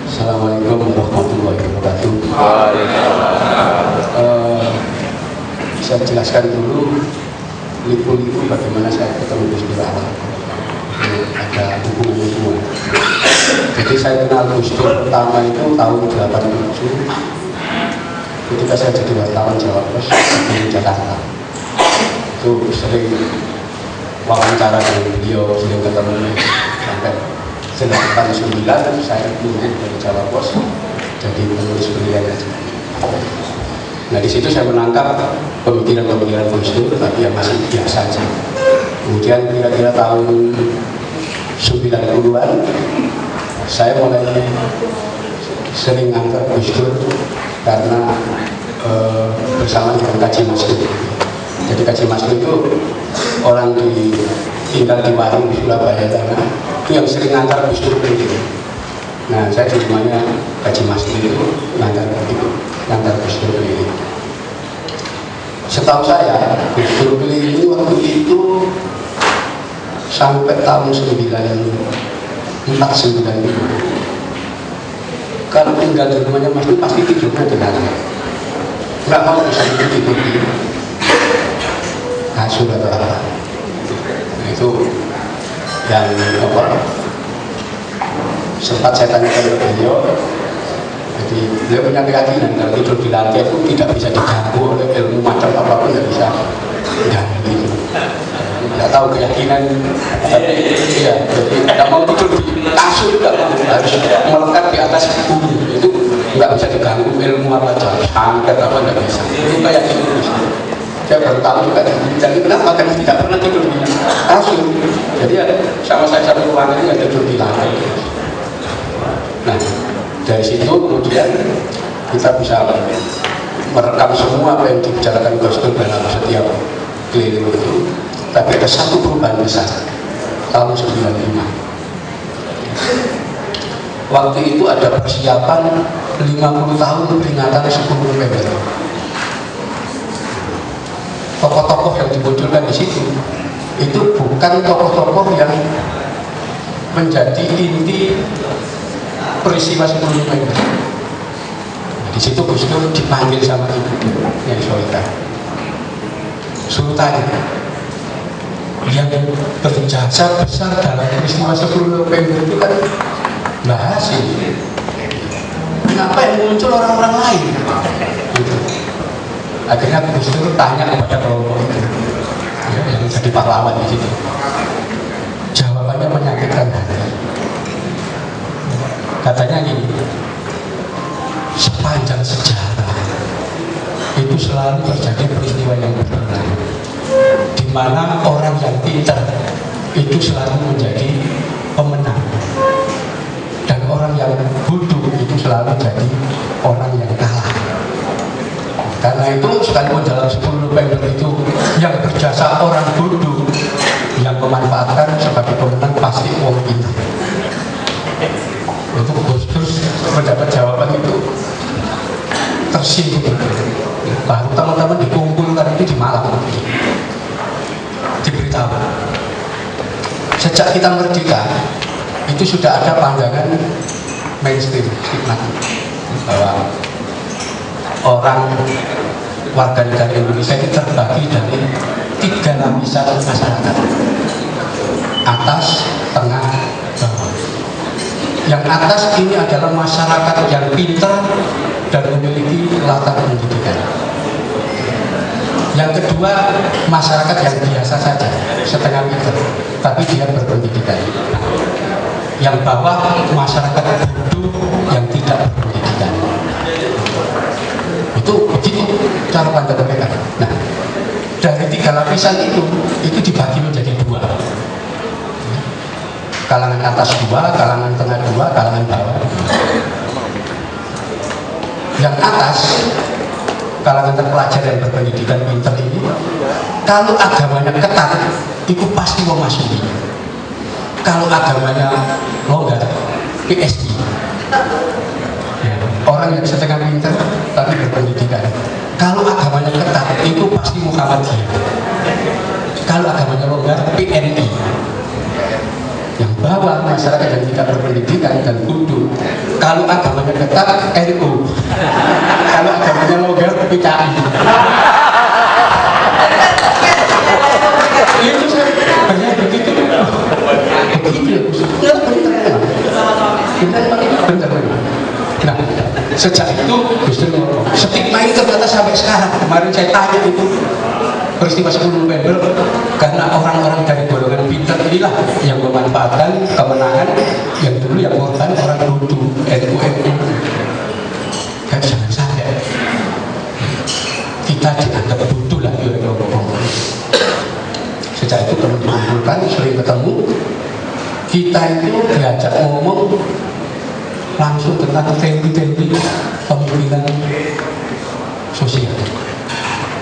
Assalamualaikum warahmatullahi wabarakatuh. Saya jelaskan dulu liku-liku bagaimana saya ketemu Gus Dur awal. Ada hubungannya semua. Jadi saya kenal Gus Dur pertama itu tahun 87 ketika saya jadi wartawan Jawa Pos di Jakarta. Itu sering wawancara dengan beliau, sering ketemu sampai 89 saya turun dari Jawa Pos jadi penulis beliau aja. Nah di situ saya menangkap pemikiran-pemikiran Gus Dur, tapi yang masih biasa saja. Kemudian kira-kira tahun 90-an saya mulai sering ngantar Gus Dur karena bersama dengan Kaji Masdur. Jadi Kaji Masdur itu orang tinggal di warung di Surabaya sana, itu yang sering ngantar Gus Dur itu. Nah saya di rumahnya Kaji Masdur itu ngantar Gus Dur ini. Setahu saya Gus Dur ini waktu itu sampai tahun 49 itu kalau tinggal di rumahnya Mas Dur pasti tidurnya di lantai, nggak mau bisa tidur di kasur atau apa. Nah, itu yang apa sempat saya tanyakan ke beliau. Jadi beliau punya keyakinan kalau tidur di lantai itu tidak bisa diganggu oleh ilmu macam apapun, nggak bisa diganggu. Nggak tahu keyakinan, tapi ya jadi nggak mau tidur di kasur, nggak mau, harus melekat di atas bumi. Itu nggak bisa diganggu ilmu apa aja, santet apa nggak bisa. Itu kayak gitu. Saya baru tahu juga. Jadi kenapa? Karena tidak pernah tidur di kasur. Jadi ya, sama saya satu ruangan ini tidur di lantai. Nah dari situ kemudian kita bisa merekam semua apa yang dibicarakan Gus Dur dalam setiap keliling itu. Tapi ada satu perubahan besar tahun 95. Waktu itu ada persiapan 50 tahun peringatan 10 November. Tokoh-tokoh yang dimunculkan di situ itu bukan tokoh-tokoh yang menjadi inti peristiwa 10 November. Di situ Gus Dur dipanggil sama ibu yang Solita Sultan yang berjasa besar dalam peristiwa 10 November itu kan Mbah Hasim. Kenapa yang muncul orang-orang lain? Gitu. Akhirnya Gus Dur tanya kepada kelompok itu, ya, yang jadi pahlawan di situ. Jawabannya menyakitkan hati. Katanya gini, sepanjang sejarah itu selalu terjadi peristiwa yang berulang, di mana orang yang pintar itu selalu menjadi pemenang dan orang yang bodoh itu selalu jadi orang yang kalah. Karena itu sekalipun dalam 10 November itu yang berjasa orang bodoh, yang memanfaatkan sebagai pemenang pasti orang pintar. Itu Gus Dur mendapat jawaban itu tersinggung. Baru teman-teman dikumpulkan itu di Malang, diberitahu sejak kita merdeka itu sudah ada pandangan mainstream stigma bahwa orang warga negara Indonesia itu terbagi dari 3 lapisan masyarakat: atas, tengah, bawah. Yang atas ini adalah masyarakat yang pintar dan memiliki latar pendidikan. Yang kedua, masyarakat yang biasa saja, setengah pintar, tapi dia berpendidikan. Yang bawah, masyarakat bodoh yang tidak berpendidikan. Itu begitu cara pandang mereka. Nah, dari 3 lapisan itu dibagi menjadi 2. Kalangan atas 2, kalangan tengah 2, kalangan bawah 2. Yang atas kalangan terpelajar yang berpendidikan pinter ini, kalau agamanya ketat, itu pasti mau masuk. Kalau agamanya longgar, PSI. Orang yang setengah pinter tapi berpendidikan, kalau agamanya ketat, itu pasti Muhammadiyah. Kalau agamanya longgar, PNI. Yang bawah masyarakat yang tidak berpendidikan dan bodoh, kalau agamanya ketat, NU. Kalau agamanya longgar, PKI. Itu saya banyak begitu. Begitu ya, benar. Nah, sejak itu Gus Dur ngomong, stigma itu ternyata sampai sekarang. Kemarin saya tanya itu peristiwa 10 November, karena orang-orang dari golongan pintar inilah yang memanfaatkan kemenangan yang dulu yang korban orang bodoh, NU. Kan jangan sampai kita dianggap bodoh lagi oleh kelompok. Sejak itu teman dikumpulkan, sering ketemu, kita itu diajak ngomong langsung tentang teori-teori pemikiran sosial.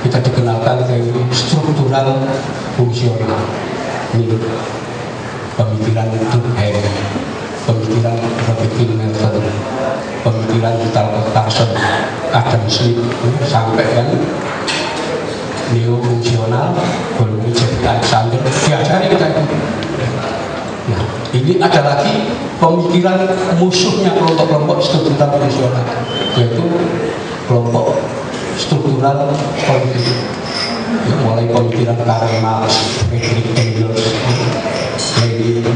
Kita dikenalkan teori struktural fungsional, ini pemikiran Durkheim, pemikiran Robert Milton, pemikiran Vital Carson, Adam Smith, sampai yang neo fungsional, golongan Jeffrey Alexander, diajari kita itu. Nah, ini ada lagi pemikiran musuhnya kelompok-kelompok struktural fungsional, yaitu kelompok struktural politik. Ya, mulai pemikiran Karl Marx, Friedrich Engels, Lenin,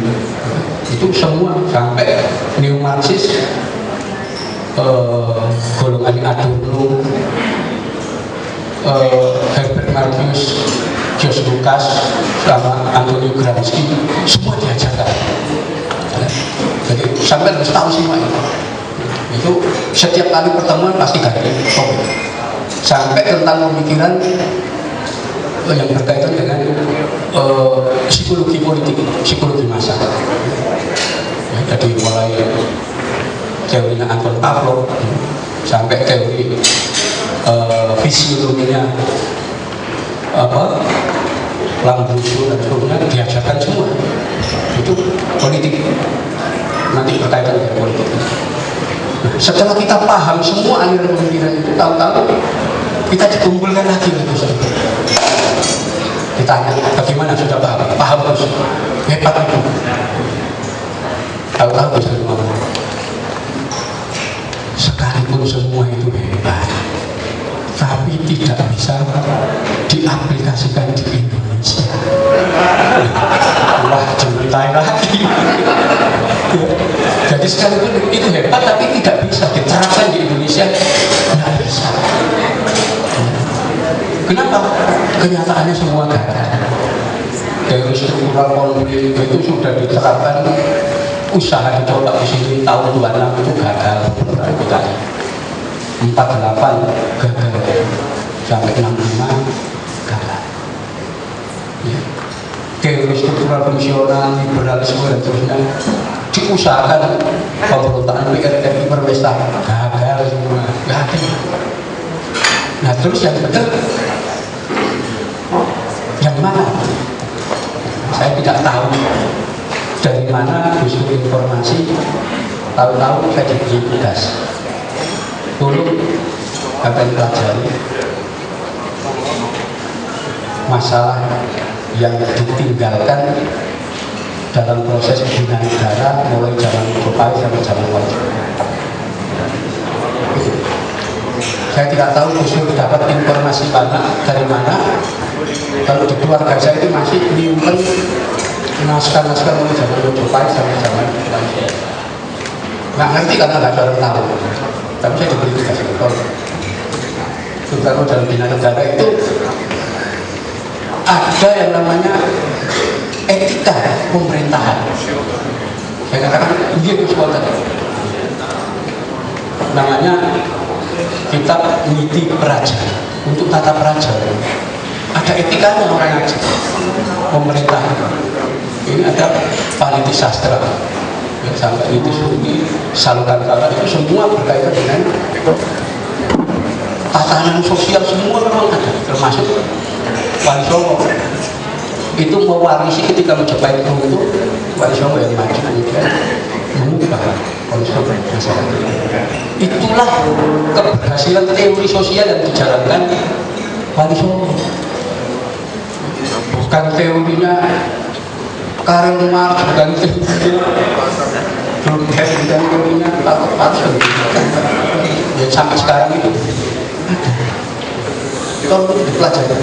itu semua sampai neo-Marxis, golongan Adorno, Herbert Marcuse, George Lucas, sama Antonio Gramsci, semua diajarkan. Jadi sampai harus tahu semua itu setiap kali pertemuan pasti ada topik. Sampai tentang pemikiran yang berkaitan dengan psikologi politik, psikologi massa. Ya, jadi mulai teorinya Anton Pavlov sampai teori fisiologinya Lambrusio dan seterusnya diajarkan semua. Itu politik, nanti berkaitan dengan politik. Nah, setelah kita paham semua aliran pemikiran itu, tahu-tahu kita dikumpulkan lagi oleh Gus Dur. Ditanya, bagaimana sudah paham? Paham terus, hebat itu. Tahu-tahu Gus Dur ngomong, sekalipun semua itu hebat, tapi tidak bisa diaplikasikan di Indonesia. Wah, jembetai lagi. Jadi sekalipun itu hebat, tapi tidak bisa diterapkan di Indonesia, tidak bisa. Kenapa? Kenyataannya semua gagal. Teori struktural konflik itu sudah diterapkan, usaha dicoba di sini tahun 26 itu gagal. 48 gagal, sampai 65 gagal. Ya. Teori struktural fungsional, liberalisme dan seterusnya diusahakan pemberontakan PRRI Perwesta, gagal semua, gagal. Nah terus yang betul yang mana? Saya tidak tahu dari mana Gus Dur informasi. Tahu-tahu saya diberi tugas, tolong akan pelajari masalah yang ditinggalkan dalam proses bina negara mulai zaman Jokowi sampai zaman Wajib. Saya tidak tahu Gus Dur dapat informasi banyak dari mana. Kalau di keluarga saya itu masih nyimpen naskah-naskah mulai zaman Jokowi sampai zaman Wajib. Nggak ngerti karena nggak ada orang tahu. Tapi saya diberi tugas itu. Terutama dalam bina negara itu ada yang namanya etika pemerintahan. Saya katakan begitu sekolah. Namanya kitab Niti Praja, untuk tata praja. Ada etikanya orang aja pemerintah. Ini ada Paniti Sastra, ya, sampai Niti Suci, Saluran Kala, itu semua berkaitan dengan tatanan sosial semua memang ada, termasuk Wali Songo itu mewarisi ketika Majapahit itu Wali Songo yang maju kemudian mengubah konsep masyarakat. Itulah keberhasilan teori sosial yang dijalankan Wali Songo, bukan teorinya Karl Marx, bukan teorinya bukan teorinya Patton. Ya, sampai sekarang itu kalau dipelajari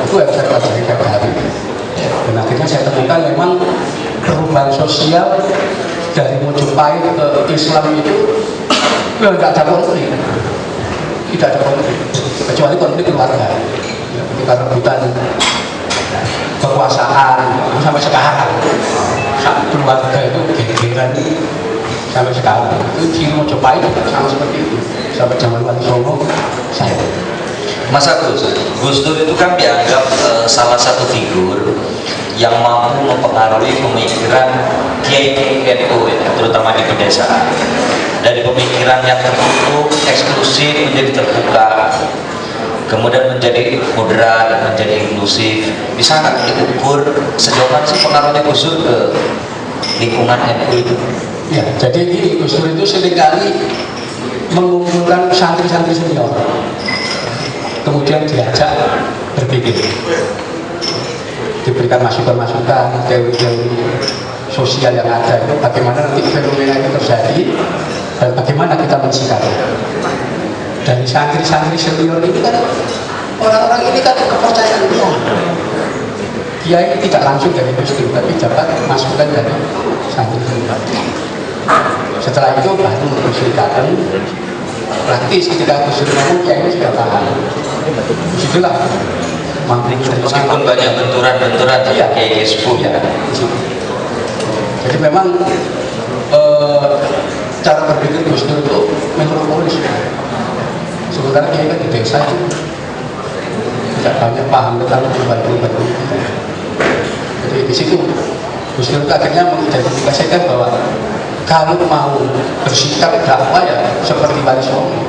itu yang saya pelajari tiap hari, dan akhirnya saya temukan memang perubahan sosial dari Majapahit ke Islam itu ya tidak ada konflik, tidak ada konflik kecuali konflik keluarga, ya, ketika rebutan kekuasaan sampai sekarang keluarga itu gegeran sampai sekarang. Itu ciri Majapahit sama seperti itu sampai zaman Wali Songo. Saya Mas Agus, Gus Dur itu kan dianggap salah satu figur yang mampu mempengaruhi pemikiran Kiai-Kiai NU ya, terutama di pedesaan. Dari pemikiran yang tertutup, eksklusif menjadi terbuka, kemudian menjadi moderat, menjadi inklusif. Bisa nggak diukur sejauh mana sih pengaruhnya Gus Dur ke lingkungan NU itu? ya, jadi ini Gus Dur itu seringkali mengumpulkan santri-santri senior, kemudian diajak berpikir, diberikan masukan-masukan teori-teori sosial yang ada itu bagaimana nanti fenomena itu terjadi dan bagaimana kita mensikapi. Dari santri-santri senior ini kan orang-orang ini kan kepercayaan dia. Kiai tidak langsung dari Gus Dur, tapi dapat masukan dari santri senior. Setelah itu baru Gus Dur datang. Praktis ketika Gus Dur ngomong, Kiai ini sudah paham. Disitulah Meskipun banyak benturan-benturan ya, Kiai sepuh ya. Jadi memang cara berpikir Gus Dur itu metropolis. Sementara Kiai kan di desa itu tidak banyak paham tentang perubahan-perubahan. Jadi di situ Gus Dur akhirnya mengidentifikasikan bahwa kalau mau bersikap dakwah ya seperti Wali Songo.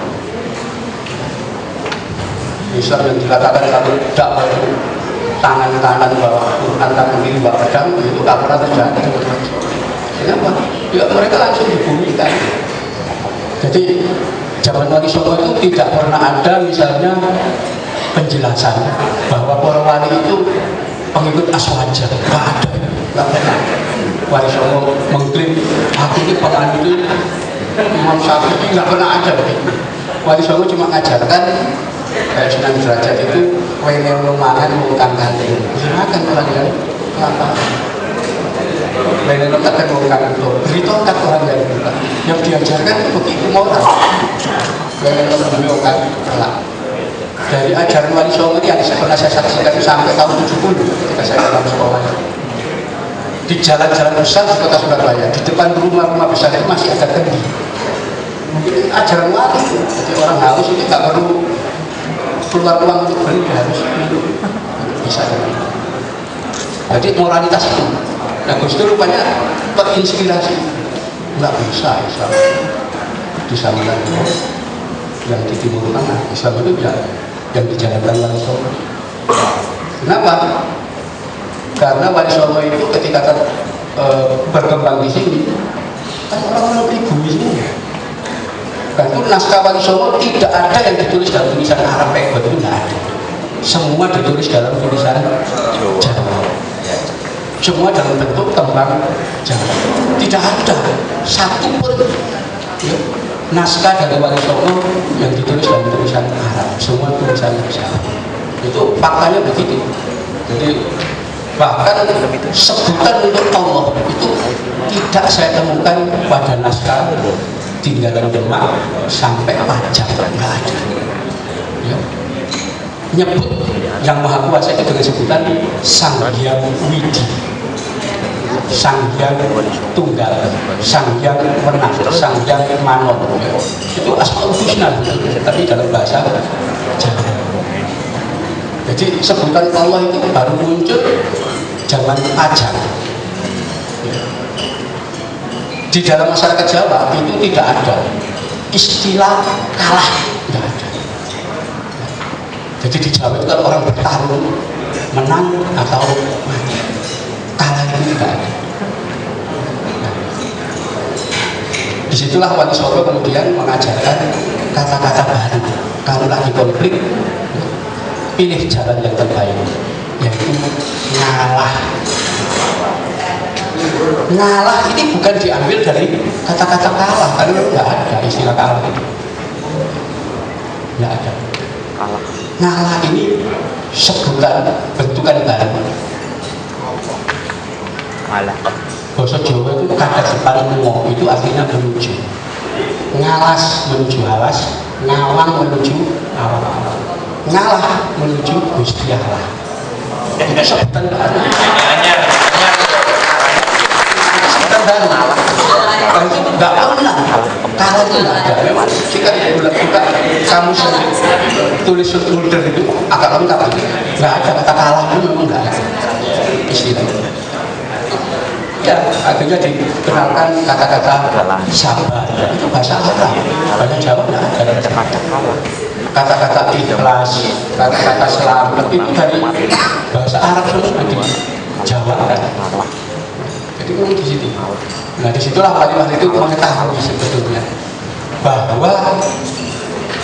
Islam yang dikatakan kalau dakwah itu tangan-tangan bawa Quran, tangan kiri bawa pedang, itu tak pernah terjadi. Kenapa? Ya mereka langsung dibumikan. Jadi zaman Wali Songo itu tidak pernah ada misalnya penjelasan bahwa para wali itu pengikut aswaja, nggak ada, nggak pernah. Wali Songo mengklaim aku ini penganut Imam Syafi'i, nggak pernah ada begitu. Wali Songo cuma ngajarkan kayak Sunan Derajat itu wene mangan mungkang kanting, silakan orang yang kelapa. Wene kan mungkang itu beritokat orang yang diajarkan begitu moral. Wene mungkang kelak. Dari ajaran Wali Songo yang pernah saya saksikan sampai tahun 70 ketika saya dalam sekolah. Di jalan-jalan besar di kota Surabaya, di depan rumah-rumah besar itu masih ada kendi. Mungkin ajaran wali, jadi orang haus itu nggak perlu keluar uang untuk beli, harus minum, bisa. Jadi moralitas itu. Nah Gus Dur rupanya terinspirasi, nggak bisa Islam di sana yang di Timur Tengah, Islam itu bisa yang dijalankan Wali Songo. Kenapa? Karena Wali Songo itu ketika berkembang di sini kan orang-orang pribumi semua. Dan itu naskah Wali Songo tidak ada yang ditulis dalam tulisan Arab kayak begitu, nggak ada. Semua ditulis dalam tulisan Jawa. Semua dalam bentuk tembang Jawa. Tidak ada satu pun ya, naskah dari Wali Songo yang ditulis dalam tulisan Arab. Semua tulisan Jawa. Itu faktanya begitu. Jadi bahkan sebutan untuk Allah itu tidak saya temukan pada naskah tinggalan Demak sampai Pajak, nggak ada. Ya. Nyebut yang Maha Kuasa itu dengan sebutan Sang Hyang Widi, Sang Hyang Tunggal, Sang Hyang Menang, Sang Hyang Manon. Ya. Itu Asmaul Husna, tapi dalam bahasa Jawa. Jadi sebutan Allah itu baru muncul zaman Pajak. Di dalam masyarakat Jawa itu tidak ada istilah kalah, tidak ada. Jadi di Jawa itu kalau orang bertarung menang atau mati, kalah itu tidak ada. Nah, disitulah Wali Songo kemudian mengajarkan kata-kata baru. Kalau lagi konflik, pilih jalan yang terbaik, yaitu ngalah. Ngalah ini bukan diambil dari kata-kata kalah, karena nggak ada istilah kalah itu, nggak ada. Ngalah ini sebutan bentukan baru. Bahasa Jawa itu kata depan ngo itu artinya menuju. Ngalas menuju alas, ngawang menuju awang. Ngalah menuju Gusti Allah. Itu sebutan baru. Sebutan baru. Kalau itu nggak pernah. Kalah itu nggak ada. Memang jika buka kamu sendiri tulis folder itu agak lengkap itu. Nggak ada kata kalah itu memang nggak ada istilah. Ya, akhirnya dikenalkan kata-kata sabar. Itu bahasa Arab. Bahasa Jawa nggak ada kata-kata ikhlas, kata-kata selamat itu dari bahasa Arab semua di Jawa kan. Jadi memang di situ. Nah disitulah wali-wali itu mengetahui sebetulnya bahwa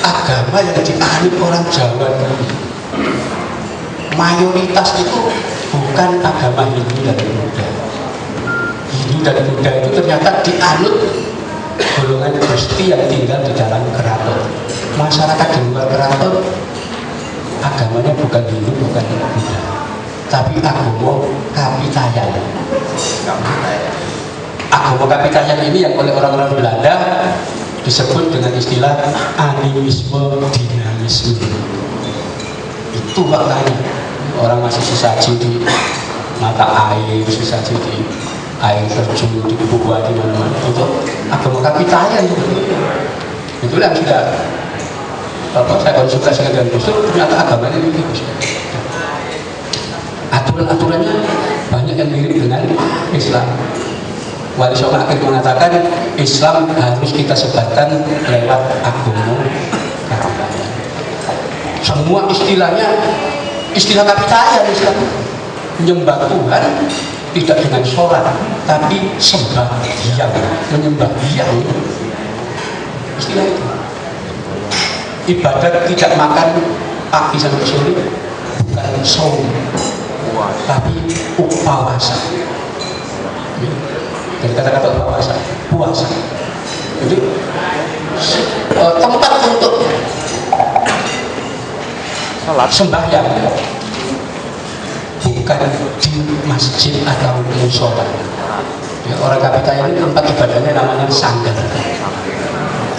agama yang dianut orang Jawa dulu mayoritas itu bukan agama Hindu dan Buddha. Hindu dan Buddha itu ternyata dianut golongan Gusti yang tinggal di dalam keraton. Masyarakat di luar keraton agamanya bukan Hindu, bukan Buddha, tapi agama Kapitayan. Agama Kapitayan ini yang oleh orang-orang Belanda disebut dengan istilah animisme dinamisme. Itu faktanya. Orang masih sesaji di mata air, sesaji di air terjun, di gua di mana-mana. Itu agama Kapitayan. Itu yang sudah saya konsultasikan dengan Gus Dur, ternyata agamanya ini Gus. Aturan-aturannya banyak yang mirip dengan Islam. Wali Songo akhirnya mengatakan Islam harus kita sebarkan lewat agama Kapitayan. Semua istilahnya istilah Kapitayan. Islam menyembah Tuhan tidak dengan sholat, tapi sembah Hyang, menyembah Hyang. Istilah itu. Ibadat tidak makan pagi sampai sore bukan saum, tapi upawasa. Dari kata-kata upawasa, puasa. Jadi tempat untuk salat sembahyang bukan di masjid atau musola. Ya, orang Kapitayan ini tempat ibadahnya namanya sanggar.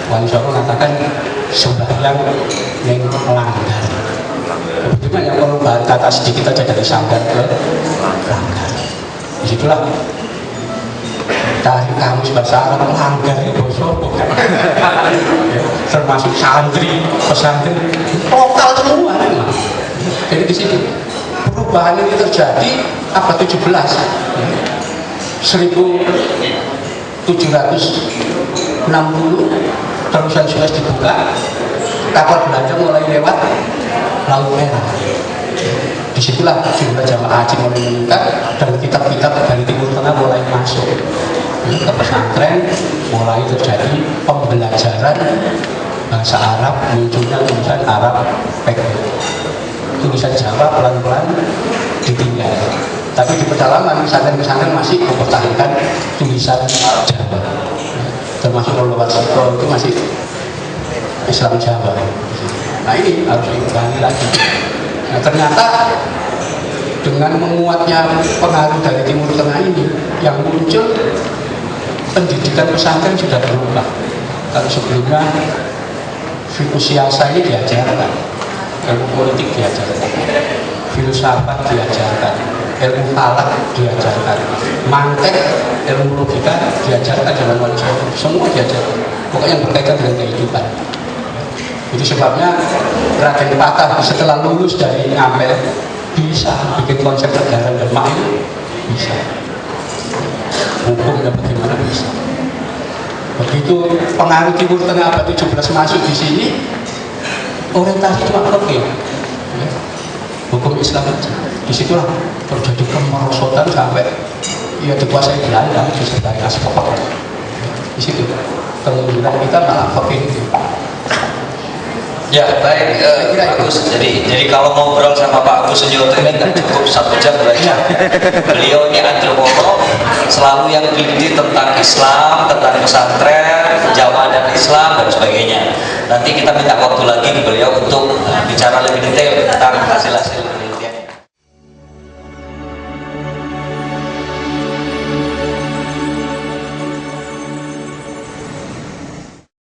Wali Songo mengatakan sembahyang yang melanggar. Cuma yang perlu kata sedikit aja dari sanggar ke langgar. Disitulah dari kamus bahasa Arab langgar itu bosok ya, termasuk santri, pesantren total semua memang. Jadi di sini perubahan ini terjadi abad 17 1760 terusan Suez dibuka, kapal Belanda mulai lewat Laut Merah. Disitulah jumlah jamaah haji mulai meningkat dan kitab-kitab dari Timur Tengah mulai masuk ke pesantren, mulai terjadi pembelajaran bahasa Arab, munculnya tulisan Arab pek, tulisan Jawa pelan-pelan ditinggal. Tapi di pedalaman pesantren-pesantren masih mempertahankan tulisan Jawa. Termasuk lewat Siko itu masih Islam Jawa. Nah ini harus dikembali lagi. Nah ternyata dengan menguatnya pengaruh dari Timur Tengah ini yang muncul pendidikan pesantren sudah berubah. Kalau sebelumnya fiqh siasa ini diajarkan, ilmu politik diajarkan, filsafat diajarkan, ilmu falak diajarkan, mantek, ilmu logika diajarkan dalam Wali Songo, semua diajarkan. Pokoknya yang berkaitan dengan kehidupan. Itu sebabnya Raden Patah setelah lulus dari Ngapel bisa bikin konsep negara dan makna, bisa. Hukumnya bagaimana bisa. Begitu pengaruh Timur Tengah abad 17 masuk di sini, orientasi cuma fikih. Islam aja. Disitulah terjadi kemerosotan sampai ya dikuasai Belanda, disertai Aspek. Di situ kemudian kita malah fakir. Ya baik, Agus. Jadi kalau ngobrol sama Pak Agus Sujoto ini kan cukup 1 jam berarti. Beliau ini antropolog, selalu yang teliti tentang Islam, tentang pesantren, jamaah dan Islam dan sebagainya. Nanti kita minta waktu lagi beliau untuk bicara lebih detail tentang hasil-hasil